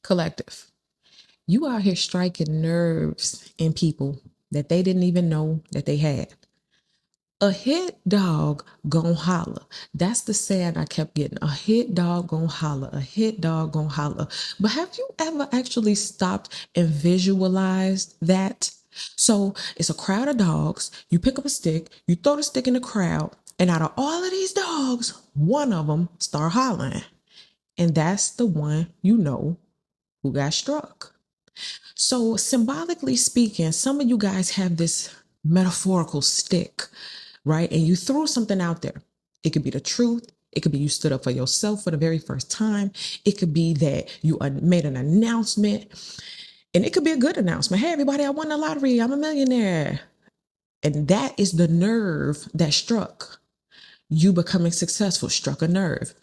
Collective. You out here striking nerves in people that they didn't even know that they had. A hit dog gon' holler. That's the saying I kept getting. A hit dog gon' holler. A hit dog gon' holler. But have you ever actually stopped and visualized that? So it's a crowd of dogs. You pick up a stick, you throw the stick in the crowd, and out of all of these dogs, one of them start hollering. And that's the one you know who got struck. So, symbolically speaking, some of you guys have this metaphorical stick, right? And you threw something out there. It could be the truth. It could be you stood up for yourself for the very first time. It could be that you made an announcement. And it could be a good announcement. Hey, everybody, I won the lottery. I'm a millionaire. And that is the nerve that struck. You becoming successful struck a nerve.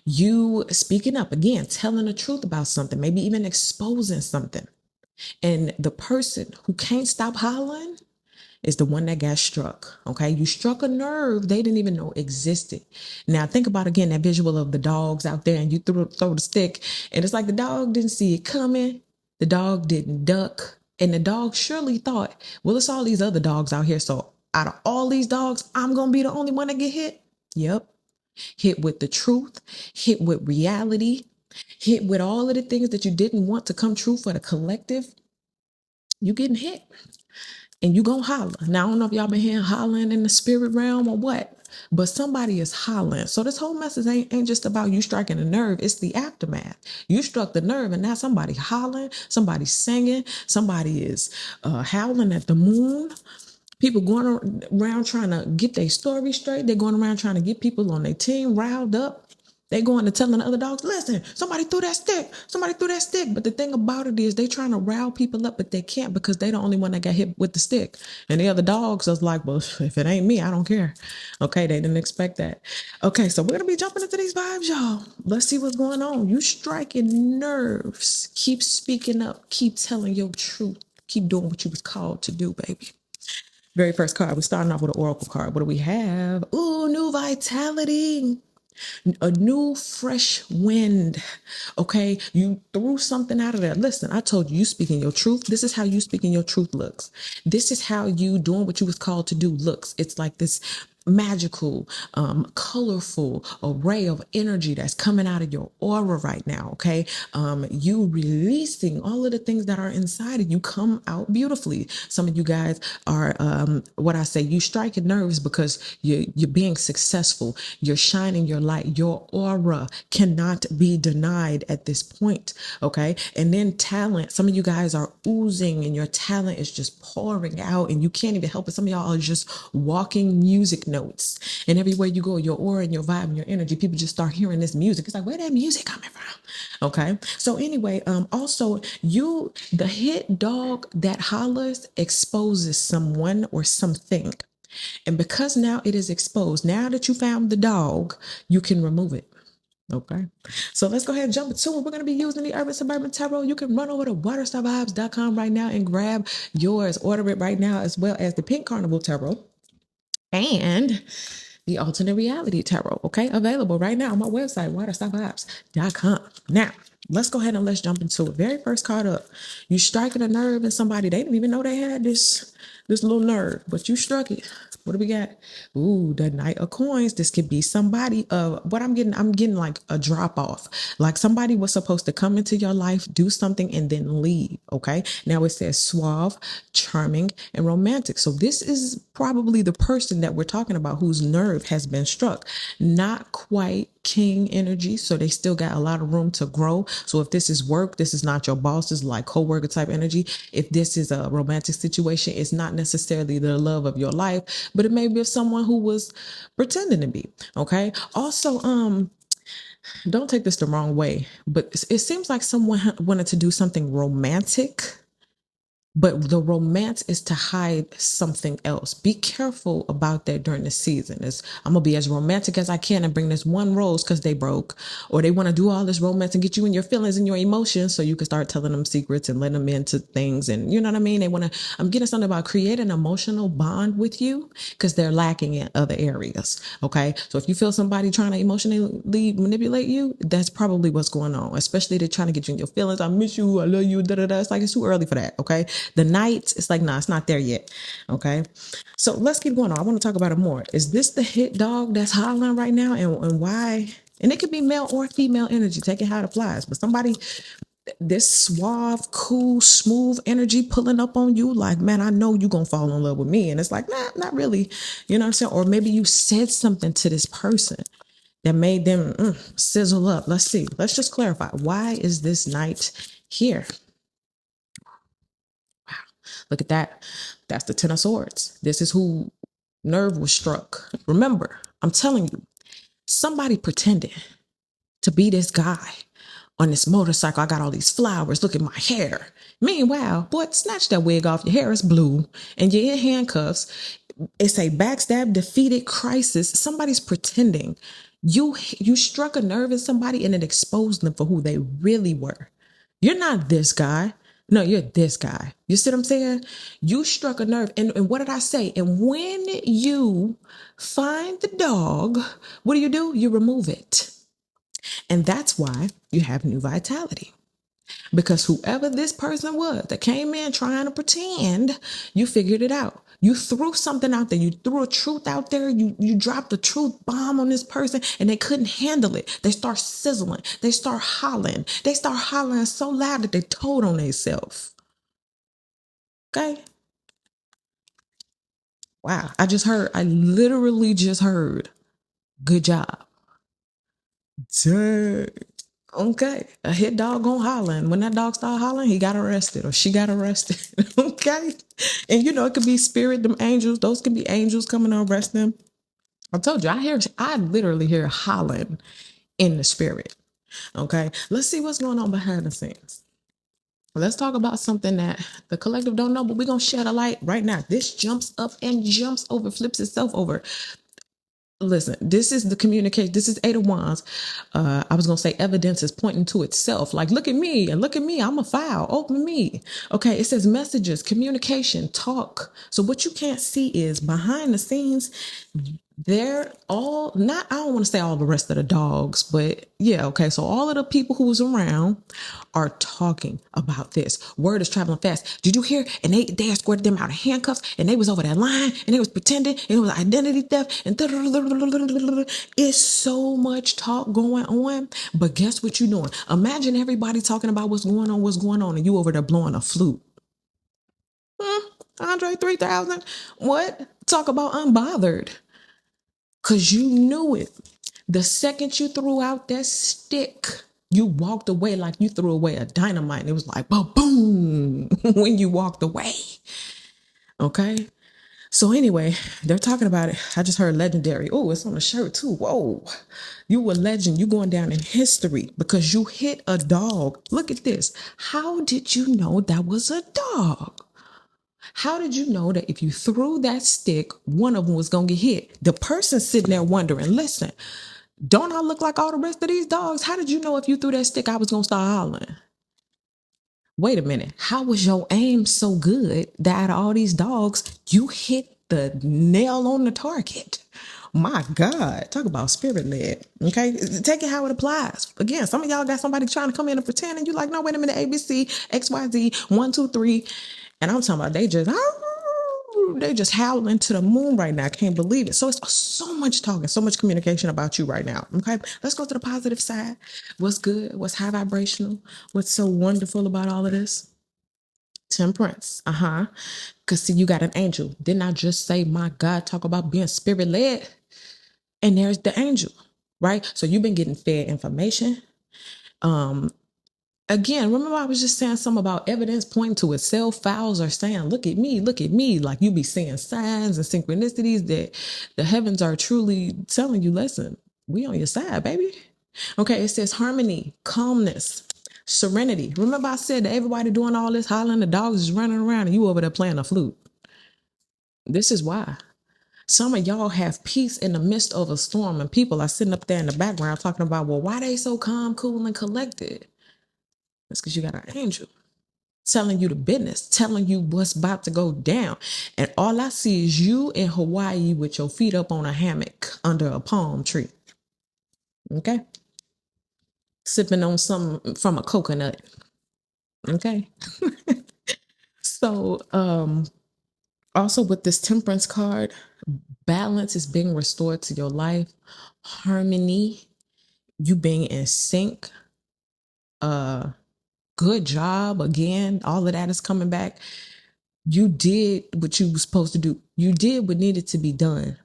You speaking up, again, telling the truth about something, maybe even exposing something. And the person who can't stop hollering is the one that got struck. Okay. You struck a nerve they didn't even know existed. Now think about again that visual of the dogs out there and you throw the stick and it's like the dog didn't see it coming. The dog didn't duck. And the dog surely thought, well, it's all these other dogs out here. So out of all these dogs, I'm going to be the only one that get hit. Yep. Hit with the truth, hit with reality, hit with all of the things that you didn't want to come true for the collective. You getting hit and you gonna holler. Now, I don't know if y'all been hearing hollering in the spirit realm or what, but somebody is hollering. So this whole message ain't just about you striking a nerve. It's the aftermath. You struck the nerve and now somebody hollering, somebody singing, somebody is howling at the moon. People going around trying to get their story straight. They're going around trying to get people on their team riled up. They going to telling the other dogs, listen, somebody threw that stick. Somebody threw that stick. But the thing about it is they trying to rile people up, but they can't because they the only one that got hit with the stick. And the other dogs was like, well, if it ain't me, I don't care. Okay, they didn't expect that. Okay, so we're going to be jumping into these vibes, y'all. Let's see what's going on. You striking nerves. Keep speaking up. Keep telling your truth. Keep doing what you was called to do, baby. Very first card, we're starting off with an oracle card. What do we have? Ooh, new vitality, a new fresh wind. Okay, you threw something out of there. Listen, I told you, you speaking your truth. This is how you speaking your truth looks. This is how you doing what you was called to do looks. It's like this magical, colorful array of energy that's coming out of your aura right now. Okay, you releasing all of the things that are inside of you come out beautifully. Some of you guys are what I say, you striking nerves because you're being successful. You're shining your light. Your aura cannot be denied at this point. Okay, and then talent. Some of you guys are oozing, and your talent is just pouring out, and you can't even help it. Some of y'all are just walking music notes, and everywhere you go, your aura and your vibe and your energy, people just start hearing this music. It's like, where that music coming from? Okay, so anyway, also the hit dog that hollers exposes someone or something, and because now it is exposed, now that you found the dog, you can remove it. Okay, so let's go ahead and jump into it. We're going to be using the Urban Suburban Tarot. You can run over to waterstarvibes.com right now and grab yours. Order it right now, as well as the Pink Carnival Tarot and the Alternate Reality Tarot. Okay, available right now on my website, waterstarvibes.com. Now, let's go ahead and let's jump into it. Very first card up. You striking a nerve in somebody. They didn't even know they had this little nerve, but you struck it. What do we got? Ooh, the Knight of Coins. This could be somebody. What I'm getting like a drop off. Like somebody was supposed to come into your life, do something, and then leave. Okay. Now it says suave, charming, and romantic. So this is probably the person that we're talking about whose nerve has been struck. Not quite king energy, so they still got a lot of room to grow. So if this is work, this is not your boss, this is like co-worker type energy. If this is a romantic situation, it's not necessarily the love of your life, but it may be someone who was pretending to be. Okay, also don't take this the wrong way, but it seems like someone wanted to do something romantic But the romance is to hide something else. Be careful about that during the season. I'm gonna be as romantic as I can and bring this one rose because they broke, or they want to do all this romance and get you in your feelings and your emotions so you can start telling them secrets and letting them into things. And you know what I mean? They want to. I'm getting something about create an emotional bond with you because they're lacking in other areas. Okay, so if you feel somebody trying to emotionally manipulate you, that's probably what's going on. Especially they're trying to get you in your feelings. I miss you. I love you. Da da da. It's like it's too early for that. Okay. The night, it's like, nah, it's not there yet. Okay. So let's keep going on. I want to talk about it more. Is this the hit dog that's hollering right now? And why? And it could be male or female energy. Take it how it applies. But somebody, this suave, cool, smooth energy pulling up on you, like, man, I know you're going to fall in love with me. And it's like, nah, not really. You know what I'm saying? Or maybe you said something to this person that made them sizzle up. Let's see. Let's just clarify. Why is this night here? Look at that. That's the Ten of Swords. This is who nerve was struck. Remember, I'm telling you, somebody pretended to be this guy on this motorcycle. I got all these flowers. Look at my hair. Meanwhile, boy, snatch that wig off. Your hair is blue and you're in handcuffs. It's a backstab, defeated crisis. Somebody's pretending. You struck a nerve in somebody and it exposed them for who they really were. You're not this guy. No, you're this guy. You see what I'm saying? You struck a nerve. And what did I say? And when you find the dog, what do? You remove it. And that's why you have new vitality. Because whoever this person was that came in trying to pretend, you figured it out. You threw something out there. You threw a truth out there. You dropped a truth bomb on this person and they couldn't handle it. They start sizzling. They start hollering. They start hollering so loud that they told on themselves. Okay? Wow. I literally just heard, good job. Dang. Okay, a hit dog gonna holler, and when that dog start hollering, he got arrested or she got arrested. Okay, and you know it could be spirit, them angels. Those could be angels coming to arrest them. I told you, I literally hear hollering in the spirit. Okay, let's see what's going on behind the scenes. Let's talk about something that the collective don't know, but we're gonna shed a light right now. This jumps up and jumps over, flips itself over. Listen, this is the communication. This is Eight of Wands. I was going to say evidence is pointing to itself. Like, look at me and look at me. I'm a file. Open me. Okay. It says messages, communication, talk. So what you can't see is behind the scenes, they're all not, I don't want to say all the rest of the dogs, but yeah. Okay. So all of the people who was around are talking about this. Word is traveling fast. Did you hear? And they escorted them out of handcuffs and they was over that line and they was pretending and it was identity theft and it's so much talk going on. But guess what you're doing? Imagine everybody talking about what's going on, and you over there blowing a flute. Andre 3000. What? Talk about unbothered. Because you knew it. The second you threw out that stick, you walked away like you threw away a dynamite. It was like, boom, when you walked away. Okay. So anyway, they're talking about it. I just heard legendary. Oh, it's on the shirt too. Whoa. You a legend. You going down in history because you hit a dog. Look at this. How did you know that was a dog? How did you know that if you threw that stick, one of them was going to get hit? The person sitting there wondering, listen, don't I look like all the rest of these dogs? How did you know if you threw that stick, I was going to start hollering? Wait a minute. How was your aim so good that out of all these dogs, you hit the nail on the target? My God, talk about spirit led. Okay, take it how it applies. Again, some of y'all got somebody trying to come in and pretend, and you like, no, wait a minute, ABC, XYZ, 1, 2, 3. And I'm talking about they just howling to the moon right now. I can't believe it. So it's so much talking, so much communication about you right now. Okay, let's go to the positive side. What's good? What's high vibrational? What's so wonderful about all of this? Temperance. Because see, you got an angel. Didn't I just say, my God, talk about being spirit led? And there's the angel, right? So you've been getting fed information. Again, remember I was just saying something about evidence pointing to itself. Files are saying, look at me, look at me. Like you be seeing signs and synchronicities that the heavens are truly telling you, listen, we on your side, baby. Okay, it says harmony, calmness, Serenity. Remember I said that everybody doing all this hollering, the dogs is running around and you over there playing a flute. This is why. Some of y'all have peace in the midst of a storm, and people are sitting up there in the background talking about, well, why they so calm, cool, and collected? That's because you got an angel telling you the business, telling you what's about to go down. And all I see is you in Hawaii with your feet up on a hammock under a palm tree. Okay? Sipping on something from a coconut. Okay? So, also with this Temperance card, balance is being restored to your life, harmony, you being in sync, good job again, all of that is coming back. You did what you were supposed to do. You did what needed to be done.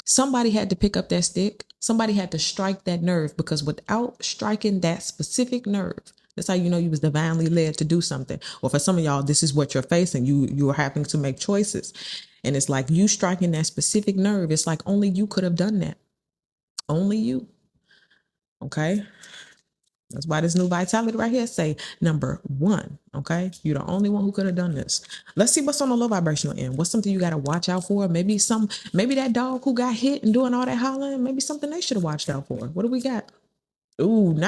Somebody had to pick up that stick. Somebody had to strike that nerve, because without striking that specific nerve, that's how you know you was divinely led to do something. Or for some of y'all, this is what you're facing. You are having to make choices. And it's like you striking that specific nerve. It's like only you could have done that. Only you. Okay? That's why this new vitality right here say number 1. Okay, you're the only one who could have done this. Let's see what's on the low vibrational end. What's something you got to watch out for? Maybe that dog who got hit and doing all that hollering, maybe something they should have watched out for. What do we got? Ooh,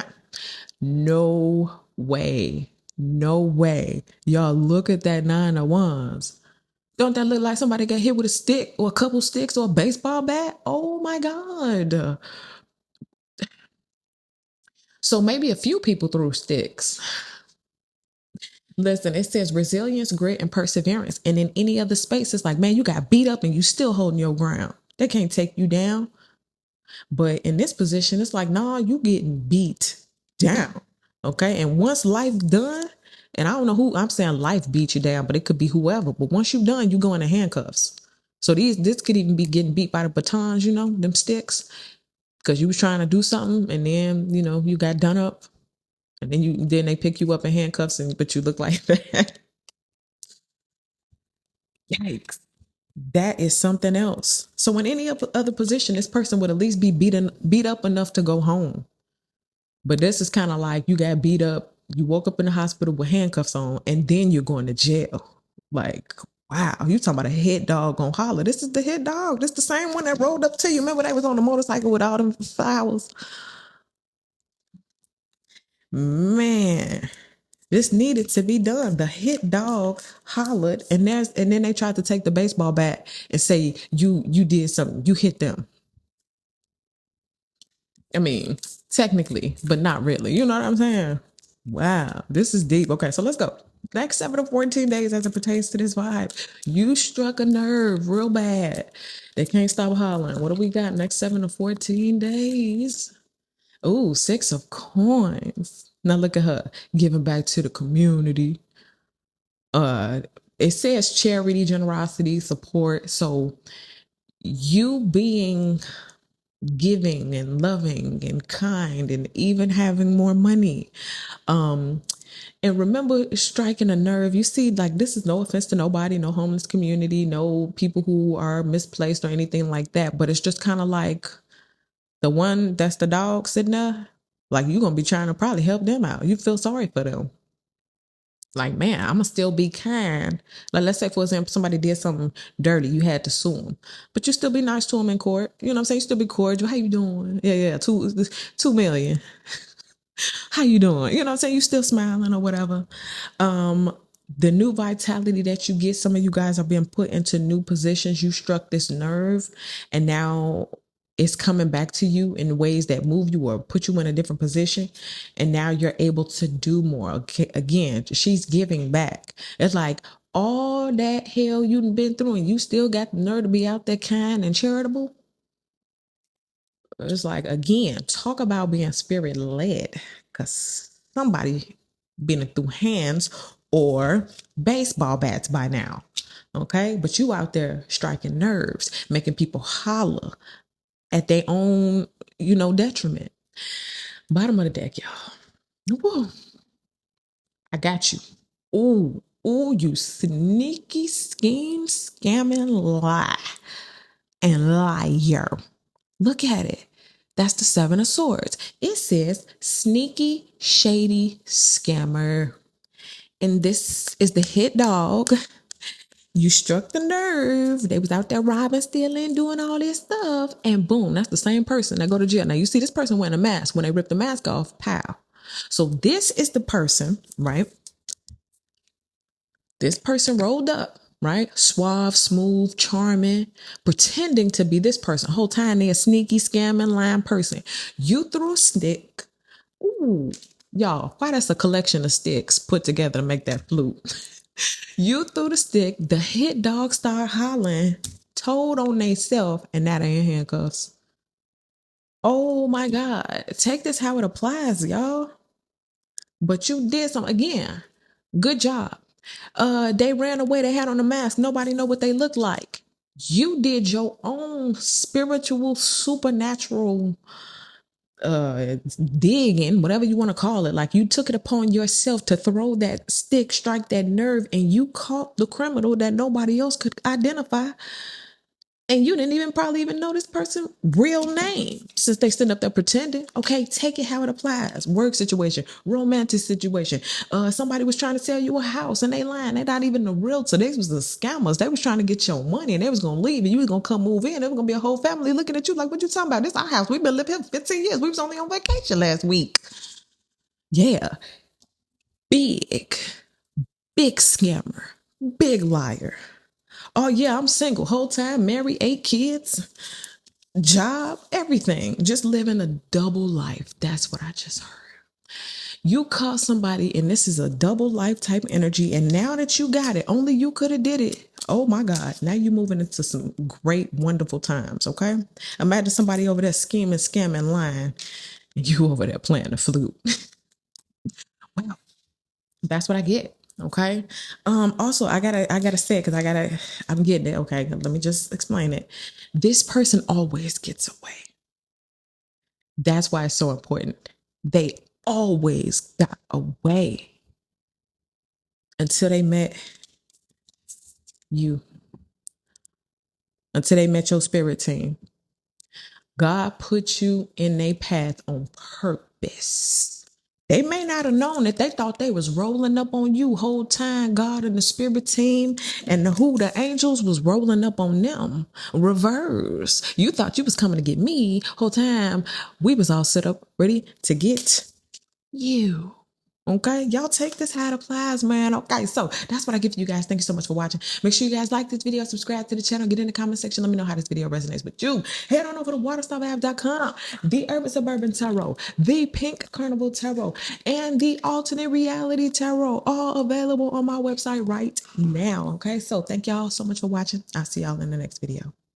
no way. No way. Y'all look at that 9 of Wands. Don't that look like somebody got hit with a stick or a couple sticks or a baseball bat? Oh my God. So maybe a few people threw sticks. Listen, it says resilience, grit, and perseverance. And in any other space, it's like, man, you got beat up and you still holding your ground. They can't take you down. But in this position, it's like, nah, you getting beat down. Okay. And once life done, and I don't know who I'm saying life beat you down, but it could be whoever. But once you done, you go into handcuffs. So this could even be getting beat by the batons, them sticks, because you was trying to do something and then, you got done up. And then they pick you up in handcuffs, but you look like that. Yikes. That is something else. So in any other position, this person would at least be beat up enough to go home. But this is kind of like you got beat up, you woke up in the hospital with handcuffs on, and then you're going to jail. Like, wow, you talking about a hit dog on holler. This is the hit dog. This the same one that rolled up to you. Remember they was on the motorcycle with all them flowers? Man, this needed to be done. The hit dog hollered, and then they tried to take the baseball bat and say you did something. You hit them. I mean, technically, but not really. You know what I'm saying? Wow, this is deep. Okay, so let's go. Next 7 to 14 days as it pertains to this vibe. You struck a nerve real bad. They can't stop hollering. What do we got next 7 to 14 days? Ooh, 6 of coins. Now look at her giving back to the community. It says charity, generosity, support. So you being giving and loving and kind and even having more money. And remember striking a nerve. You see, like, this is no offense to nobody, no homeless community, no people who are misplaced or anything like that. But it's just kind of like the one that's the dog sitting there. Like, you're going to be trying to probably help them out. You feel sorry for them. Like, man, I'm going to still be kind. Like, let's say, for example, somebody did something dirty. You had to sue them. But you still be nice to them in court. You know what I'm saying? You still be cordial. How you doing? Yeah, 2 million. How you doing? You know what I'm saying? You still smiling or whatever. The new vitality that you get, some of you guys are being put into new positions. You struck this nerve, and now it's coming back to you in ways that move you or put you in a different position. And now you're able to do more. Okay, again, she's giving back. It's like all that hell you've been through, and you still got the nerve to be out there kind and charitable. It's like, again, talk about being spirit led, because somebody been through hands or baseball bats by now. Okay. But you out there striking nerves, making people holler at their own, detriment. Bottom of the deck, y'all. Woo. I got you. Ooh, you sneaky scheme, scamming lie and liar. Look at it. That's the Seven of Swords. It says sneaky, shady scammer. And this is the hit dog. You struck the nerve. They was out there robbing, stealing, doing all this stuff. And boom, that's the same person that go to jail. Now you see this person wearing a mask. When they rip the mask off, pow. So this is the person, right? This person rolled up, right? Suave, smooth, charming, pretending to be this person. Whole time they a sneaky, scamming, lying person. You threw a stick. Ooh, y'all, why that's a collection of sticks put together to make that flute? You threw the stick, the hit dog started hollering, told on they self, and now they in handcuffs. Oh my God. Take this how it applies, y'all. But you did something again. Good job. They ran away, they had on a mask. Nobody know what they look like. You did your own spiritual, supernatural digging, whatever you want to call it. Like you took it upon yourself to throw that stick, strike that nerve, and you caught the criminal that nobody else could identify. And you didn't even probably even know this person's real name since they stood up there pretending. Okay, take it how it applies. Work situation, romantic situation. Somebody was trying to sell you a house and they lying. They're not even the realtor. They was the scammers. They was trying to get your money and they was gonna leave and you was gonna come move in. There was gonna be a whole family looking at you like, what you talking about? This our house. We've been living here for 15 years. We was only on vacation last week. Yeah. Big, big scammer, big liar. Oh yeah, I'm single. Whole time, married, 8 kids, job, everything. Just living a double life. That's what I just heard. You caught somebody, and this is a double life type energy. And now that you got it, only you could have did it. Oh my God. Now you're moving into some great, wonderful times. Okay. Imagine somebody over there scheming, scamming, lying, and you over there playing the flute. Wow. That's what I get. Okay. Also I gotta say it because I'm getting it. Okay, let me just explain it. This person always gets away. That's why it's so important. They always got away until they met you, until they met your spirit team. God put you in their path on purpose. They may not have known that they thought they was rolling up on you whole time. God and the spirit team and the angels was rolling up on them. Reverse. You thought you was coming to get me whole time. We was all set up ready to get you. Okay, y'all take this how it applies, man. Okay, so that's what I give to you guys. Thank you so much for watching. Make sure you guys like this video, subscribe to the channel, get in the comment section. Let me know how this video resonates with you. Head on over to waterstarbath.com, the Urban Suburban Tarot, the Pink Carnival Tarot, and the Alternate Reality Tarot, all available on my website right now. Okay, so thank y'all so much for watching. I'll see y'all in the next video.